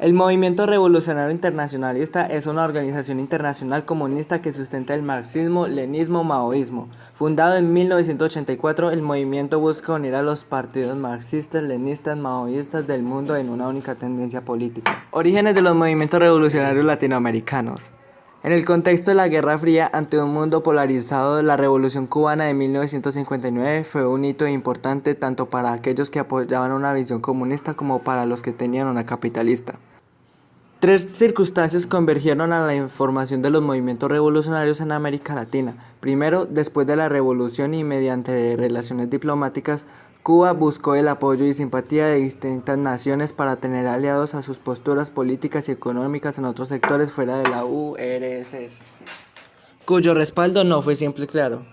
El Movimiento Revolucionario Internacionalista es una organización internacional comunista que sustenta el marxismo, leninismo, maoísmo. Fundado en 1984, el movimiento busca unir a los partidos marxistas, leninistas, maoístas del mundo en una única tendencia política. Orígenes de los movimientos revolucionarios latinoamericanos. En el contexto de la Guerra Fría, ante un mundo polarizado, la Revolución Cubana de 1959 fue un hito importante tanto para aquellos que apoyaban una visión comunista como para los que tenían una capitalista. Tres circunstancias convergieron a la formación de los movimientos revolucionarios en América Latina. Primero, después de la revolución y mediante relaciones diplomáticas, Cuba buscó el apoyo y simpatía de distintas naciones para tener aliados a sus posturas políticas y económicas en otros sectores fuera de la URSS, cuyo respaldo no fue siempre claro.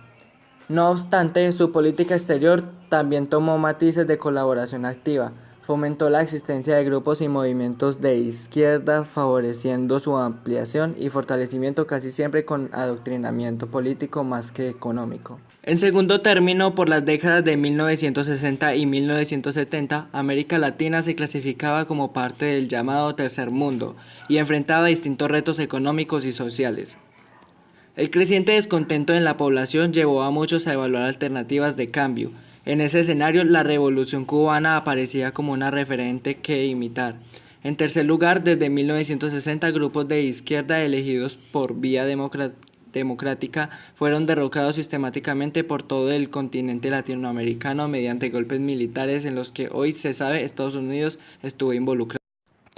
No obstante, su política exterior también tomó matices de colaboración activa. Fomentó la existencia de grupos y movimientos de izquierda, favoreciendo su ampliación y fortalecimiento casi siempre con adoctrinamiento político más que económico. En segundo término, por las décadas de 1960 y 1970, América Latina se clasificaba como parte del llamado Tercer Mundo y enfrentaba distintos retos económicos y sociales. El creciente descontento en la población llevó a muchos a evaluar alternativas de cambio. En ese escenario, la Revolución cubana aparecía como una referente que imitar. En tercer lugar, desde 1960, grupos de izquierda elegidos por vía democrática fueron derrocados sistemáticamente por todo el continente latinoamericano mediante golpes militares en los que hoy se sabe Estados Unidos estuvo involucrado.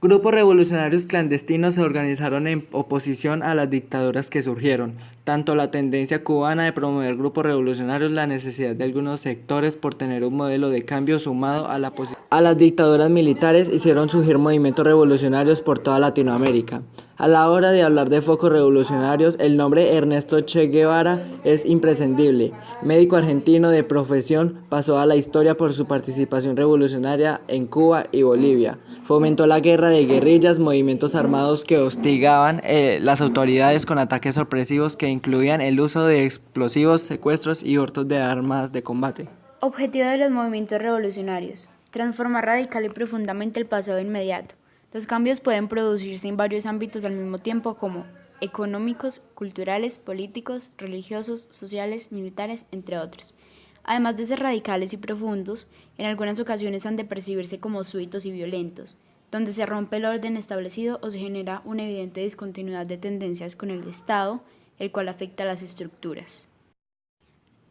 Grupos revolucionarios clandestinos se organizaron en oposición a las dictaduras que surgieron. Tanto la tendencia cubana de promover grupos revolucionarios, la necesidad de algunos sectores por tener un modelo de cambio sumado a las dictaduras militares hicieron surgir movimientos revolucionarios por toda Latinoamérica. A la hora de hablar de focos revolucionarios, el nombre Ernesto Che Guevara es imprescindible. Médico argentino de profesión, pasó a la historia por su participación revolucionaria en Cuba y Bolivia. Fomentó la guerra de guerrillas, movimientos armados que hostigaban las autoridades con ataques sorpresivos que incluían el uso de explosivos, secuestros y hurtos de armas de combate. Objetivo de los movimientos revolucionarios: transformar radical y profundamente el pasado inmediato. Los cambios pueden producirse en varios ámbitos al mismo tiempo, como económicos, culturales, políticos, religiosos, sociales, militares, entre otros. Además de ser radicales y profundos, en algunas ocasiones han de percibirse como súbitos y violentos, donde se rompe el orden establecido o se genera una evidente discontinuidad de tendencias con el Estado, el cual afecta a las estructuras.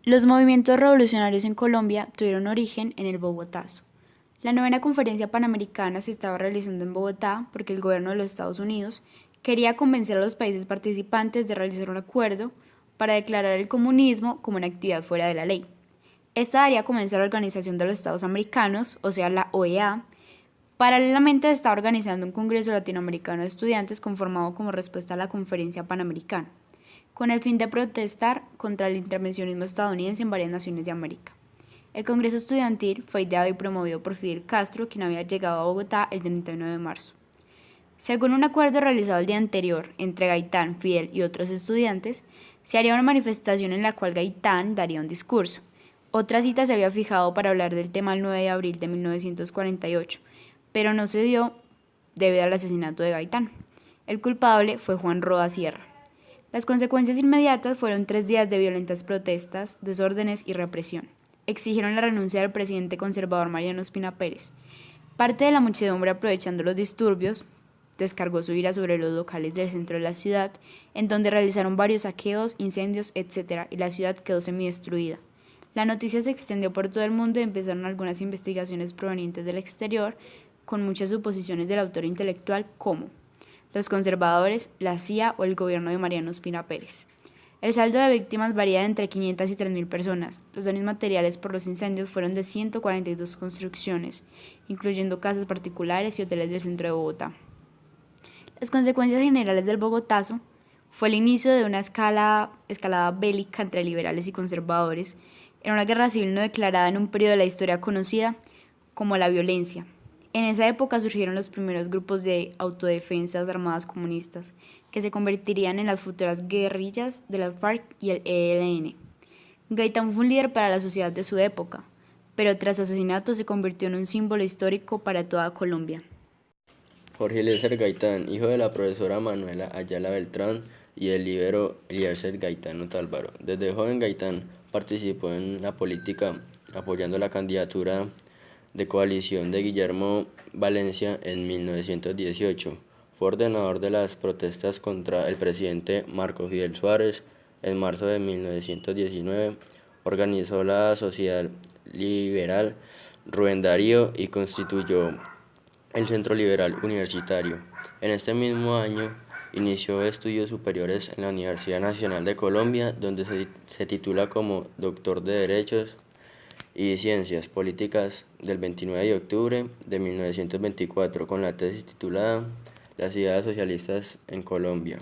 Los movimientos revolucionarios en Colombia tuvieron origen en el Bogotazo. La novena conferencia panamericana se estaba realizando en Bogotá porque el gobierno de los Estados Unidos quería convencer a los países participantes de realizar un acuerdo para declarar el comunismo como una actividad fuera de la ley. Esta daría comienzo a la Organización de los Estados Americanos, o sea, la OEA. Paralelamente estaba organizando un Congreso Latinoamericano de Estudiantes conformado como respuesta a la Conferencia Panamericana, con el fin de protestar contra el intervencionismo estadounidense en varias naciones de América. El Congreso Estudiantil fue ideado y promovido por Fidel Castro, quien había llegado a Bogotá el 31 de marzo. Según un acuerdo realizado el día anterior entre Gaitán, Fidel y otros estudiantes, se haría una manifestación en la cual Gaitán daría un discurso. Otra cita se había fijado para hablar del tema el 9 de abril de 1948, pero no se dio debido al asesinato de Gaitán. El culpable fue Juan Roa Sierra. Las consecuencias inmediatas fueron 3 días de violentas protestas, desórdenes y represión. Exigieron la renuncia del presidente conservador Mariano Ospina Pérez. Parte de la muchedumbre, aprovechando los disturbios, descargó su ira sobre los locales del centro de la ciudad, en donde realizaron varios saqueos, incendios, etc., y la ciudad quedó semidestruida. La noticia se extendió por todo el mundo y empezaron algunas investigaciones provenientes del exterior, con muchas suposiciones del autor intelectual como los conservadores, la CIA o el gobierno de Mariano Ospina Pérez. El saldo de víctimas varía de entre 500 y 3.000 personas. Los daños materiales por los incendios fueron de 142 construcciones, incluyendo casas particulares y hoteles del centro de Bogotá. Las consecuencias generales del Bogotazo fue el inicio de una escalada bélica entre liberales y conservadores, en una guerra civil no declarada en un periodo de la historia conocida como la violencia. En esa época surgieron los primeros grupos de autodefensas armadas comunistas, que se convertirían en las futuras guerrillas de las FARC y el ELN. Gaitán fue un líder para la sociedad de su época, pero tras su asesinato se convirtió en un símbolo histórico para toda Colombia. Jorge Eliezer Gaitán, hijo de la profesora Manuela Ayala Beltrán y el líbero Eliezer Gaitán Otálvaro. Desde joven Gaitán participó en la política apoyando la candidatura de coalición de Guillermo Valencia en 1918. Fue ordenador de las protestas contra el presidente Marco Fidel Suárez. En marzo de 1919 organizó la Sociedad Liberal Rubén Darío y constituyó el Centro Liberal Universitario. En este mismo año inició estudios superiores en la Universidad Nacional de Colombia, donde se titula como Doctor de Derechos y Ciencias Políticas del 29 de octubre de 1924, con la tesis titulada Las ideas socialistas en Colombia.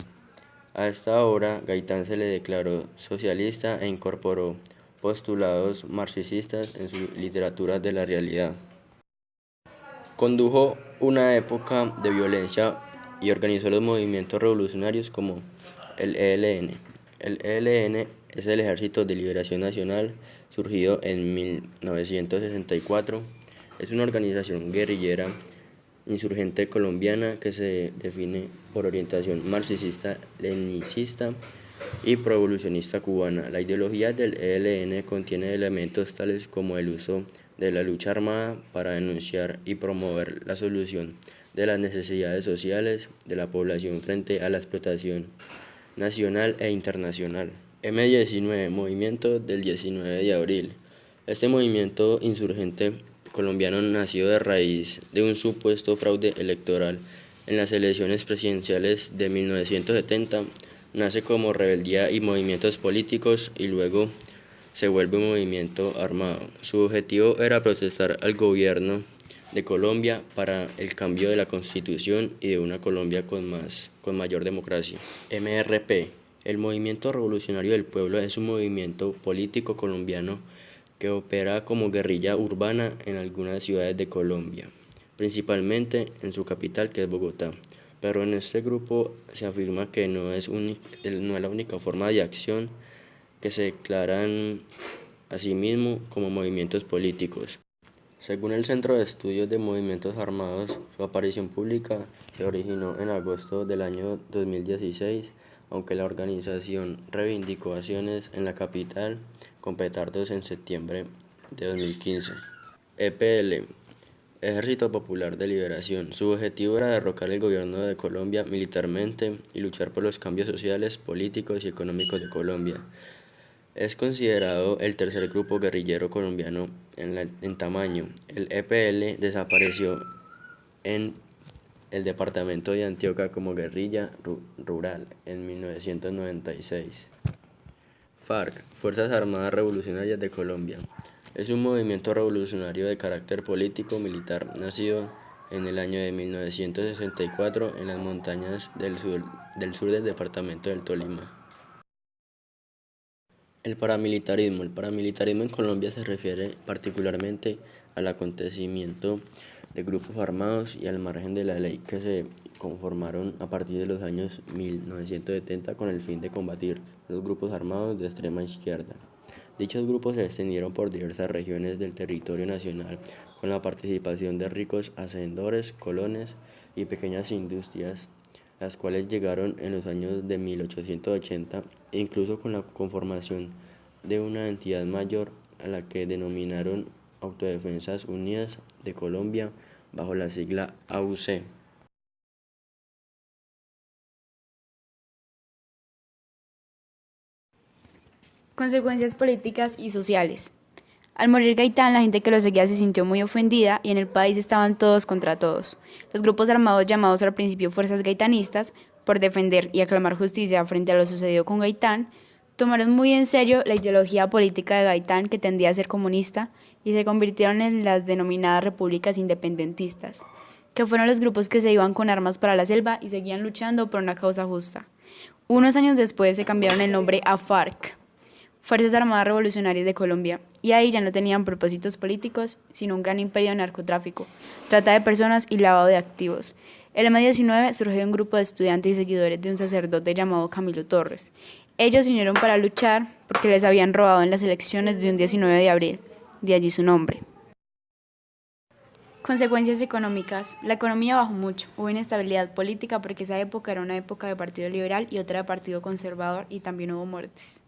A esta hora, Gaitán se le declaró socialista e incorporó postulados marxistas en su literatura de la realidad. Condujo una época de violencia y organizó los movimientos revolucionarios como el ELN. El ELN es el Ejército de Liberación Nacional, surgido en 1964. Es una organización guerrillera insurgente colombiana que se define por orientación marxista-leninista y proevolucionista cubana. La ideología del ELN contiene elementos tales como el uso de la lucha armada para denunciar y promover la solución de las necesidades sociales de la población frente a la explotación nacional e internacional. M19, Movimiento del 19 de abril. Este movimiento insurgente colombiano nació de raíz de un supuesto fraude electoral en las elecciones presidenciales de 1970. Nace como rebeldía y movimientos políticos y luego se vuelve un movimiento armado. Su objetivo era protestar al gobierno de Colombia para el cambio de la Constitución y de una Colombia con mayor democracia. MRP, el Movimiento Revolucionario del Pueblo, es un movimiento político colombiano que opera como guerrilla urbana en algunas ciudades de Colombia, principalmente en su capital, que es Bogotá. Pero en este grupo se afirma que no es la única forma de acción, que se declaran a sí mismos como movimientos políticos. Según el Centro de Estudios de Movimientos Armados, su aparición pública se originó en agosto del año 2016, aunque la organización reivindicó acciones en la capital con petardos en septiembre de 2015. EPL, Ejército Popular de Liberación. Su objetivo era derrocar el gobierno de Colombia militarmente y luchar por los cambios sociales, políticos y económicos de Colombia. Es considerado el tercer grupo guerrillero colombiano en tamaño. El EPL desapareció en el departamento de Antioquia como guerrilla rural en 1996. FARC, Fuerzas Armadas Revolucionarias de Colombia. Es un movimiento revolucionario de carácter político-militar, nacido en el año de 1964 en las montañas del sur del departamento del Tolima. El paramilitarismo. El paramilitarismo en Colombia se refiere particularmente al acontecimiento de grupos armados y al margen de la ley que se conformaron a partir de los años 1970 con el fin de combatir los grupos armados de extrema izquierda. Dichos grupos se extendieron por diversas regiones del territorio nacional con la participación de ricos hacendores, colones y pequeñas industrias, las cuales llegaron en los años de 1880, incluso con la conformación de una entidad mayor a la que denominaron Autodefensas Unidas de Colombia bajo la sigla AUC. Consecuencias políticas y sociales. Al morir Gaitán, la gente que lo seguía se sintió muy ofendida y en el país estaban todos contra todos. Los grupos armados llamados al principio fuerzas gaitanistas, por defender y aclamar justicia frente a lo sucedido con Gaitán, tomaron muy en serio la ideología política de Gaitán, que tendía a ser comunista, y se convirtieron en las denominadas repúblicas independentistas, que fueron los grupos que se iban con armas para la selva y seguían luchando por una causa justa. Unos años después se cambiaron el nombre a FARC, Fuerzas Armadas Revolucionarias de Colombia, y ahí ya no tenían propósitos políticos, sino un gran imperio de narcotráfico, trata de personas y lavado de activos. El M19 surgió de un grupo de estudiantes y seguidores de un sacerdote llamado Camilo Torres. Ellos se unieron para luchar porque les habían robado en las elecciones de un 19 de abril, de allí su nombre. Consecuencias económicas. La economía bajó mucho. Hubo inestabilidad política porque esa época era una época de partido liberal y otra de partido conservador y también hubo muertes.